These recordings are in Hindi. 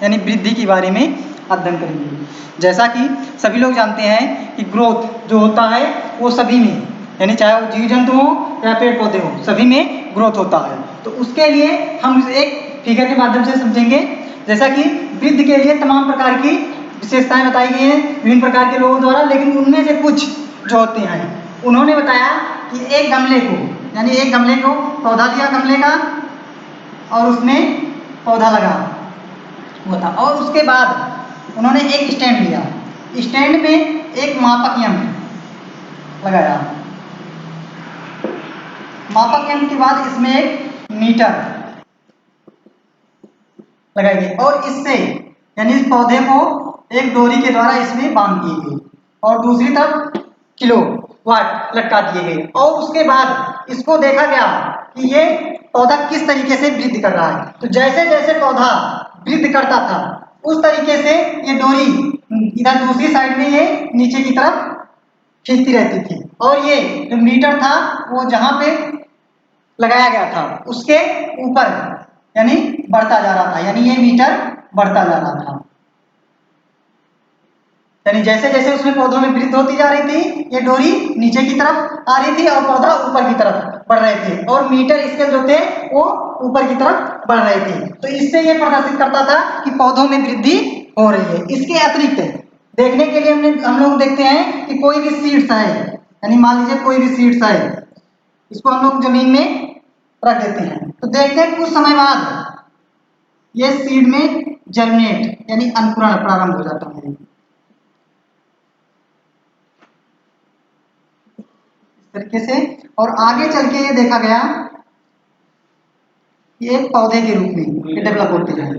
यानी वृद्धि के बारे में अध्ययन करेंगे। जैसा कि सभी लोग जानते हैं कि ग्रोथ जो होता है वो सभी में, यानी चाहे वो जीव जंतु हो या पेड़ पौधे हो, सभी में ग्रोथ होता है। तो उसके लिए हम एक फिगर के माध्यम से समझेंगे। जैसा कि वृद्धि के लिए तमाम प्रकार की विशेषताएं बताई गई हैं विभिन्न प्रकार के लोगों द्वारा, लेकिन उनमें से कुछ जो होते हैं उन्होंने बताया कि एक गमले को, यानी एक गमले को पौधा दिया गमले का और उसमें पौधा लगा हुआ था, और उसके बाद उन्होंने एक स्टैंड लिया, स्टैंड में एक मापक यंत्र लगाया, मापक यंत्र के बाद इसमें एक मीटर लगाई गई और इससे यानी इस पौधे को एक डोरी के द्वारा इसमें बांध दिए गए और दूसरी तरफ किलो वाट लटका दिए गए। और उसके बाद इसको देखा गया कि ये पौधा किस तरीके से वृद्धि कर रहा है। तो जैसे जैसे पौधा वृद्धि करता था उस तरीके से ये डोरी इधर दूसरी साइड में ये नीचे की तरफ खींचती रहती थी, और ये जो मीटर था वो जहां पे लगाया गया था उसके ऊपर यानी बढ़ता जा रहा था, यानी ये मीटर बढ़ता जा रहा था। यानी जैसे जैसे उसमें पौधों में वृद्धि होती जा रही थी ये डोरी नीचे की तरफ आ रही थी और पौधा ऊपर की तरफ बढ़ रहे थे, और मीटर इसके जो थे वो ऊपर की तरफ बढ़ रहे थे। तो इससे ये प्रदर्शित करता था कि पौधों में वृद्धि हो रही है। इसके अतिरिक्त देखने के लिए हम लोग देखते हैं कि कोई भी सीड्स है, यानी मान लीजिए कोई भी सीड्स है, इसको हम लोग जमीन में रख देते हैं, तो देखते हैं कुछ समय बाद ये सीड में जर्मिनेट यानी अंकुरण प्रारंभ हो जाता है इस तरीके से, और आगे चल के ये देखा गया ये एक पौधे के रूप में ये डेवलप होते हैं,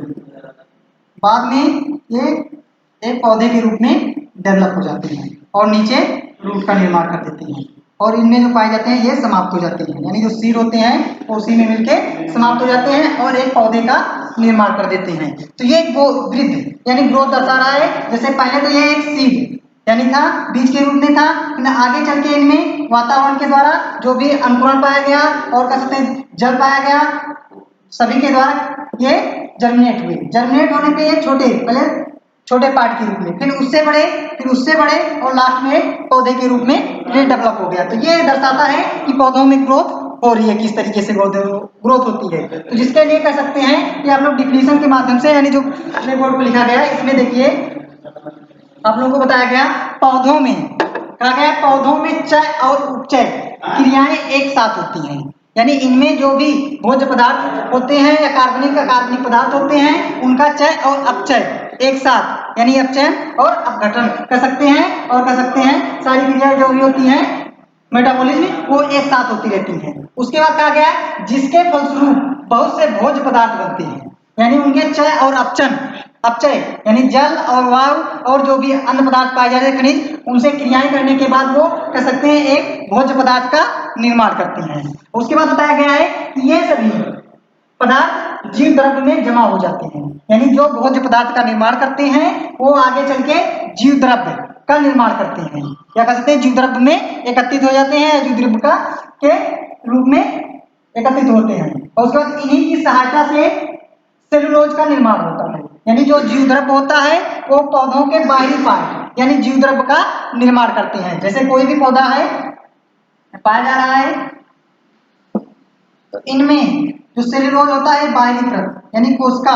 बाद में ये एक पौधे के रूप में डेवलप हो जाते हैं और नीचे रूट का निर्माण कर देते हैं, और इनमें जो पाए जाते हैं ये समाप्त हो जाते हैं, यानी जो सीड होते हैं वो उसी में मिलके समाप्त हो जाते हैं और एक पौधे का निर्माण कर देते हैं। तो ये वृद्धि यानी ग्रोथ दर्शा रहा है। जैसे पहले तो ये एक सीड यानी था, बीज के रूप में था, आगे चल के इनमें वातावरण के द्वारा जो भी अंकुरण पाया गया और कह सकते हैं जल पाया गया, सभी के द्वारा ये जर्मिनेट हुए। जर्मिनेट होने पे ये पहले छोटे पार्ट के रूप में, फिर उससे बड़े और लास्ट में पौधे के रूप में ये डेवलप हो गया। तो ये दर्शाता है कि पौधों में ग्रोथ हो रही है, किस तरीके से ग्रोथ होती है। तो जिसके लिए कह सकते हैं कि आप लोग डिफिनीशन के माध्यम से, यानी जो अपने बोर्ड पर लिखा गया है इसमें देखिए आप लोगों को बताया गया पौधों में कहा गया पौधों में चय और उपचय क्रियाएं एक साथ होती हैं, यानी इनमें जो भी भोज्य पदार्थ होते हैं या कार्बनिक पदार्थ होते हैं उनका चय और अपचय एक साथ, यानी अपचयन और अपघटन कर सकते हैं, और कह सकते हैं सारी क्रियाएं जो भी होती हैं मेटाबॉलिज्म वो एक साथ होती रहती हैं। उसके बाद कहा गया जिसके फलस्वरूप बहुत से भोज्य पदार्थ बनते हैं, यानी उनके चय और अपचय यानी जल और वायु और जो भी अन्य पदार्थ पाए जाते हैं खनिज, उनसे क्रियाएं करने के बाद वो कह सकते हैं एक भोज्य पदार्थ का निर्माण करते हैं। उसके बाद बताया गया है कि ये सभी पदार्थ जीव द्रव्य में जमा हो जाते हैं, यानी जो भोज्य पदार्थ का निर्माण करते हैं वो आगे चल के जीव द्रव्य का निर्माण करते हैं, या कह सकते हैं जीव द्रव्य में एकत्रित हो जाते हैं, जीव द्रव्य का के रूप में एकत्रित होते हैं। और उसके बाद इन्हीं की सहायता से सेलुलोज का निर्माण होता है, यानी जो जीव द्रव्य होता है वो पौधों के बाहरी पार्ट यानी जीव द्रव्य का निर्माण करते हैं। जैसे कोई भी पौधा है पाया जा रहा है तो इनमें जो सेलुलोज होता है बाहरी परत यानी कोशिका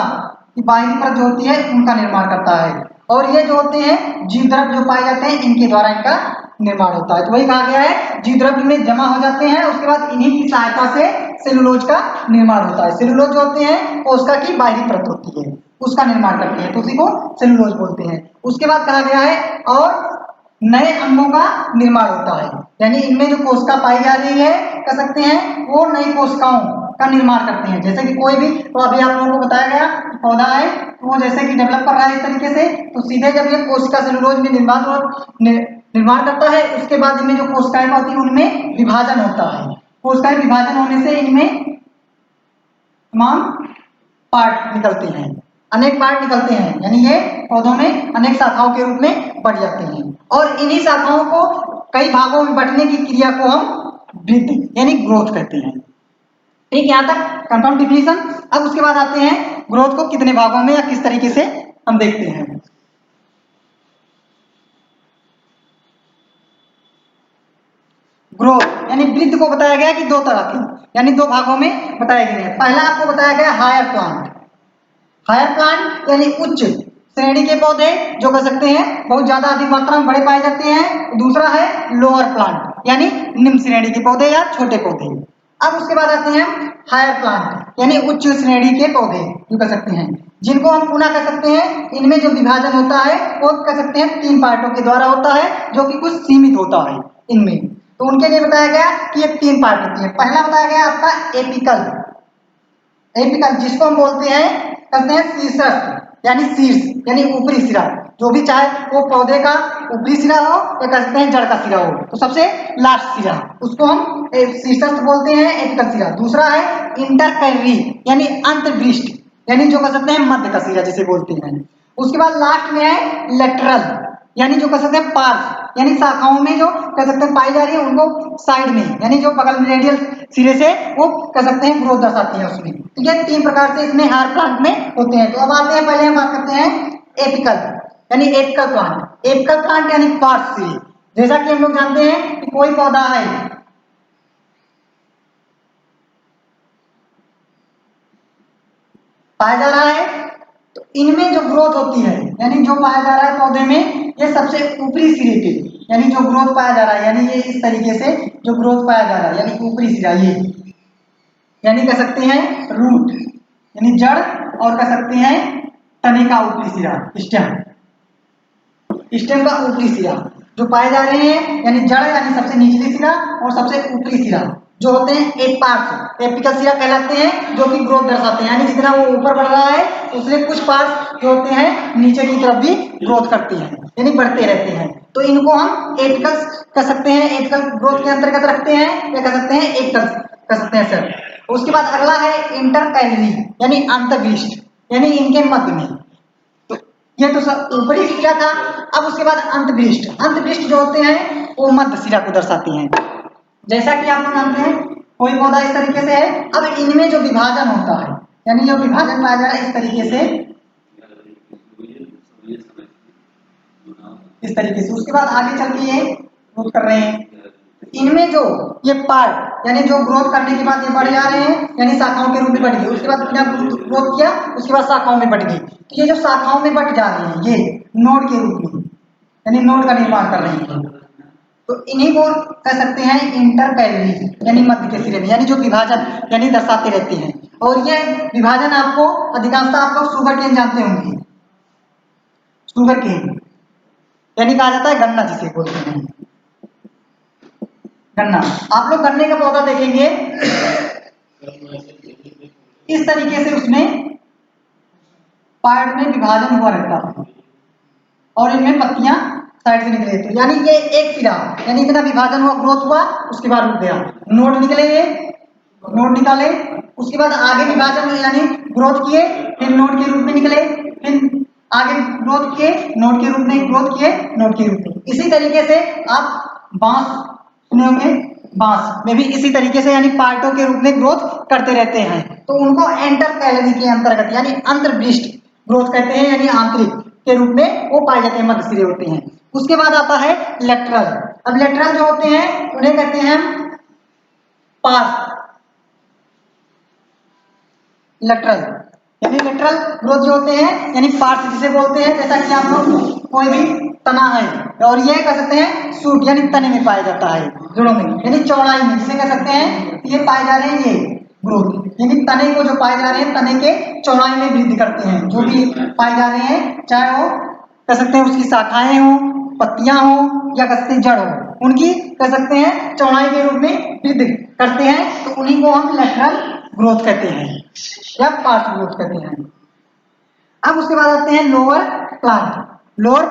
की बाहरी परत जो होती है उनका निर्माण करता है, और ये जो होते हैं जीव द्रव्य जो पाए जाते हैं इनके द्वारा इनका निर्माण होता है। तो वही कहा गया है जीव द्रव्य में जमा हो जाते हैं, उसके बाद इन्हीं की सहायता से सेलुलोज का निर्माण होता है। सेलुलोज जो होते हैं कोशिका की बाहरी परत होती है उसका निर्माण करते हैं, तो उसी को सेलुलोज बोलते हैं। उसके बाद कहा गया है और नए अंगों का निर्माण होता है, यानी इनमें जो कोशिका पाई जा रही है कह सकते हैं वो नई कोशिकाओं का निर्माण करते हैं। जैसे कि कोई भी, तो अभी आप लोगों को बताया गया पौधा है तो वो जैसे कि डेवलप कर रहा है इस तरीके से, तो सीधे जब ये कोशिका सेलुलोज में निर्माण करता है उसके बाद इनमें जो कोशिकाएं होती है उनमें विभाजन होता है। कोशिकाएं विभाजन होने से इनमें तमाम पार्ट निकलते हैं, अनेक पार्ट निकलते हैं, यानी ये पौधों में अनेक शाखाओं के रूप में बढ़ जाते हैं, और इन्हीं शाखाओं को कई भागों में बढ़ने की क्रिया को हम वृद्धि यानी ग्रोथ कहते हैं। ठीक, यहाँ तक कंफर्म डिफिनीशन। अब उसके बाद आते हैं ग्रोथ को कितने भागों में या किस तरीके से हम देखते हैं। ग्रोथ यानी वृद्धि को बताया गया कि दो तरह के यानी दो भागों में बताया गया है। पहला आपको बताया गया हायर प्लांट। हायर प्लांट यानी उच्च श्रेणी के पौधे जो कह सकते हैं बहुत ज्यादा अधिक मात्रा में बड़े पाए जाते हैं। दूसरा है लोअर प्लांट यानी निम्न श्रेणी के पौधे या छोटे पौधे। अब उसके बाद आते हैं हायर प्लांट यानी उच्च श्रेणी के पौधे जो कह सकते हैं, जिनको हम पुनः कह सकते हैं इनमें जो विभाजन होता है वो कह सकते हैं 3 पार्टों के द्वारा होता है जो कि कुछ सीमित होता है इनमें। तो उनके लिए बताया गया कि ये 3 पार्ट होती है। पहला बताया गया आपका एपिकल। एपिकल जिसको हम बोलते हैं कहते हैं शीर्षस्थ यानी शीर्ष यानी ऊपरी सिरा, जो भी चाहे वो पौधे का ऊपरी सिरा हो या कहते हैं जड़ का सिरा हो तो सबसे लास्ट सिरा उसको हम शीर्षस्थ बोलते हैं एपिकल सिरा। दूसरा है इंटरकैलरी यानी अंतर्पृष्ठ यानी जो कह सकते हैं मध्य का सिरा जिसे बोलते हैं। उसके बाद लास्ट में है लेटरल यानी जो कह सकते हैं पार्श्व यानी शाखाओं में जो कह सकते हैं पाई जा रही है उनको साइड में यानी जो बगल में रेडियल सिरे से वो कह सकते हैं ग्रोथ दर्शाती है उसमें। तो ये 3 प्रकार से इसमें हायर प्लांट में होते हैं। तो अब आते हैं पहले हम बात करते हैं एपिकल यानी एपिकल प्लांट। एपिकल प्लांट यानी पार्श्व सिरे। जैसा कि हम लोग जानते हैं कि कोई पौधा है पाया जा रहा है तो इनमें जो ग्रोथ होती है यानी जो पाया जा रहा है पौधे में ये सबसे ऊपरी सिरे पे यानी जो ग्रोथ पाया जा रहा है यानी ये इस तरीके से जो ग्रोथ पाया जा रहा है यानी ऊपरी सिरा ये यानी कह सकते हैं रूट यानी जड़ और कह सकते हैं तने का ऊपरी सिरा स्टेम। स्टेम का ऊपरी सिरा जो पाए जा रहे हैं यानी जड़ यानी सबसे निचली सिरा और सबसे ऊपरी सिरा जो होते हैं एक पार्ट एपिकल सिरा कहलाते हैं जो कि ग्रोथ दर्शाते हैं यानी जितना वो ऊपर बढ़ रहा है उसमें कुछ पार्ट जो होते हैं नीचे की तरफ भी ग्रोथ करते हैं यानी बढ़ते रहते हैं। तो इनको हम एपिकल कह सकते हैं, एपिकल ग्रोथ के अंतर्गत रखते हैं या कह सकते हैं एपिकल कह सकते हैं सर। उसके बाद अगला है इंटरकैलरी यानी अंतर्पृष्ठ यानी इनके मध्य में। तो ये तो सब ऊपरी सिरा था। अब उसके बाद अंतर्पृष्ठ। अंतर्पृष्ठ जो होते हैं वो मध्य सिरा को दर्शाते हैं। जैसा कि आप लोग जानते हैं कोई पौधा इस तरीके से है। अब इनमें जो विभाजन होता है यानी जो विभाजन पाया जा रहा है इस तरीके से उसके बाद आगे चल के ये ग्रोथ कर रहे हैं। इनमें जो ये पार्ट यानी जो ग्रोथ करने के बाद ये बढ़ जा रहे हैं यानी शाखाओं के रूप में बढ़ गए। उसके बाद बिना ग्रोथ किया उसके बाद शाखाओं में बढ़ गई। तो ये जो शाखाओं में बढ़ जा रहे हैं ये नोड के रूप में यानी नोड का निर्माण कर रहे हैं। तो इन्हीं को कह सकते हैं इंटरकैलरी यानी मध्य के सिरे में यानी जो विभाजन यानी दर्शाते रहते हैं। और ये विभाजन आपको अधिकांशतः आप लोग शुगर केन जानते होंगे। शुगर केन यानी कहा जाता है गन्ना जिसे बोलते हैं गन्ना। आप लोग गन्ने का पौधा देखेंगे इस तरीके से उसमें पार्ट में विभाजन हुआ रहता है और इनमें पत्तियां साइड से निकले थे यानी ये एक सिरा यानी इतना विभाजन हुआ ग्रोथ हुआ उसके बाद रुक गया। नोड निकले ये नोड निकाले उसके बाद आगे विभाजन यानी ग्रोथ किए फिर नोड के रूप में निकले फिर आगे ग्रोथ किए नोड के रूप में ग्रोथ किए नोड के रूप में। इसी तरीके से आप बांस सुने होंगे बांस में भी इसी तरीके से यानी पार्टों के रूप में ग्रोथ करते रहते हैं। तो उनको एंटरकैलरी के अंतर्गत यानी अंतर्पृष्ठ ग्रोथ कहते हैं यानी आंतरिक के रूप में वो पाए जाते हैं मध्य सिरे होते हैं। उसके बाद आता है लेटरल। अब लेटरल जो होते हैं उन्हें कहते हैं पार्श्व लेटरल यानी लेटरल ग्रोथ जो होते हैं यानी पार्श्व जिसे बोलते हैं। जैसा कि आप लोग कोई भी तना है और ये कह सकते हैं सूट यानी तने में पाया जाता है जड़ों में यानी चौड़ाई में जिसे कह सकते हैं ये पाए जा रहे हैं ये ग्रोथ यानी तने को जो पाए जा रहे हैं तने के चौड़ाई में वृद्धि करते हैं जो भी पाए जा रहे हैं चाहे वो कह सकते हैं उसकी शाखाएं हो पत्तियां हो या कह सकते हैं जड़ हो उनकी कह सकते हैं चौड़ाई के रूप में वृद्धि करते हैं। तो उन्हीं को हम लेटरल ग्रोथ कहते हैं या पार्श्व ग्रोथ कहते हैं। अब उसके बाद आते हैं लोअर प्लांट। लोअर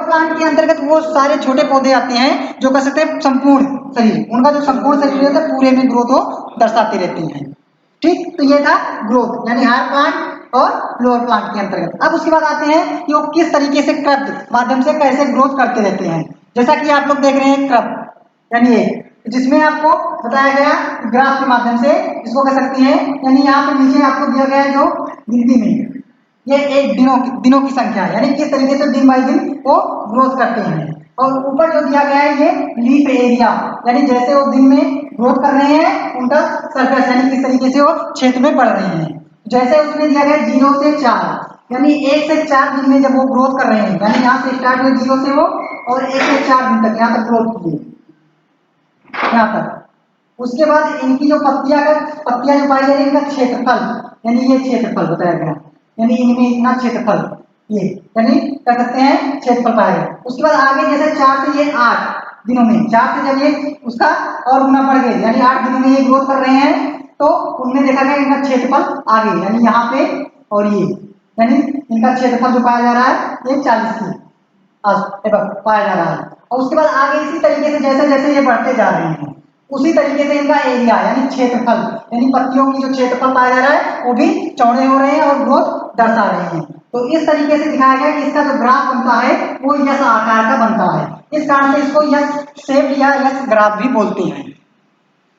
प्लांट के अंतर्गत वो सारे छोटे पौधे आते हैं जो कह सकते हैं संपूर्ण शरीर उनका जो संपूर्ण शरीर रहता है पूरे में ग्रोथ हो दर्शाते रहते हैं। ठीक तो ये था ग्रोथ यानी हायर प्लांट और लोअर प्लांट के अंतर्गत। अब उसके बाद आते हैं कि वो किस तरीके से क्रब माध्यम से कैसे ग्रोथ करते रहते हैं। जैसा कि आप लोग देख रहे हैं क्रब यानी ये जिसमें आपको बताया गया ग्राफ के माध्यम से इसको कह सकते हैं, यानी यहाँ पे नीचे आपको दिया गया है जो गिनती में ये एक दिनों की संख्या है, यानी किस तरीके से दिन बाई दिन वो ग्रोथ करते हैं। और ऊपर जो दिया गया है ये लीफ एरिया, यानी जैसे वो दिन में ग्रोथ कर रहे हैं उनका सरफेस, यानी किस तरीके से वो क्षेत्र में बढ़ रहे हैं। जैसे उसमें दिया गया 0 से 4, यानी 1 से 4 दिन में जब वो ग्रोथ कर रहे हैं, यानी यहाँ से स्टार्ट हुए 0 से वो और 1 से 4 दिन तक यहाँ तक ग्रोथ किए यहाँ तक। उसके बाद इनकी जो पत्तियां जो पाई जा रही है इनका क्षेत्रफल, यानी ये क्षेत्रफल बताया गया, यानी इनमें इतना क्षेत्रफल ये, यानी कर सकते हैं क्षेत्रफल पाया गया। उसके बाद आगे जैसे 4 से ये 8 दिनों में, 4 से जब ये उसका और गुना बढ़ गए, यानी 8 दिनों में ये ग्रोथ कर रहे हैं, तो उनमें देखा गया इनका क्षेत्रफल आगे, यानी यहाँ पे और ये, यानी इनका क्षेत्रफल जो पाया जा रहा है ये 40 की पाया जा रहा है। और उसके बाद आगे इसी तरीके से जैसे जैसे ये बढ़ते जा रहे हैं उसी तरीके से इनका एरिया, यानी क्षेत्रफल, यानी पत्तियों की जो क्षेत्रफल पाया जा रहा है वो भी चौड़े हो रहे हैं और ग्रोथ दर्शा रहे हैं। तो इस तरीके से दिखाया गया कि इसका जो ग्राफ बनता है वो यस आकार का बनता है, इस कारण से इसको यस शेप या यस ग्राफ भी बोलते हैं।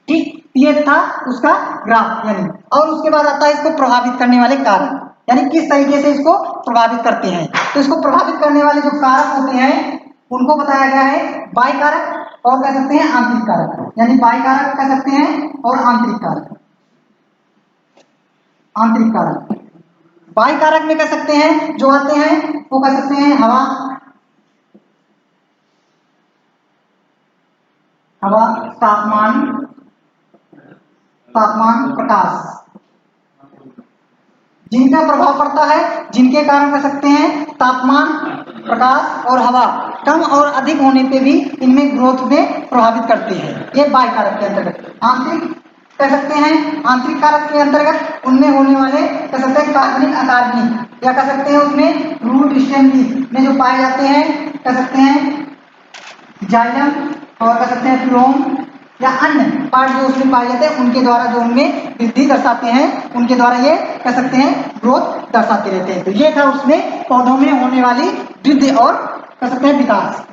ठीक, ये था उसका ग्राफ, यानी और उसके बाद आता है इसको प्रभावित करने वाले कारक, यानी किस तरीके से इसको प्रभावित करते हैं। तो इसको प्रभावित करने वाले जो कारक होते हैं उनको बताया गया है बाह्य कारक और कह सकते हैं आंतरिक कारक, यानी बाह्य कारक कह सकते हैं और आंतरिक कारक। आंतरिक कारक बाह्य कारक में कह सकते हैं जो आते हैं वो कह सकते हैं हवा, तापमान, प्रकाश, जिनका प्रभाव पड़ता है, जिनके कारण कह सकते हैं तापमान, प्रकाश और हवा कम और अधिक होने पे भी इनमें ग्रोथ में प्रभावित करते हैं, ये बाह्य कारक के अंतर्गत। आंतरिक कह सकते हैं, आंतरिक कारक के अंतर्गत उनमें होने वाले कह सकते हैं कार्बनिक अकार्बनिक, या कह सकते हैं उसमें रूट स्टेम में जो पाए जाते हैं कह सकते हैं जाइलम और कह सकते हैं फ्लोम या अन्य पार्ट जो उसमें पाए जाते हैं उनके द्वारा जो उनमें वृद्धि दर्शाते हैं, उनके द्वारा ये कह सकते हैं ग्रोथ दर्शाते रहते हैं। तो ये था उसमें पौधों में होने वाली वृद्धि और कह सकते हैं विकास।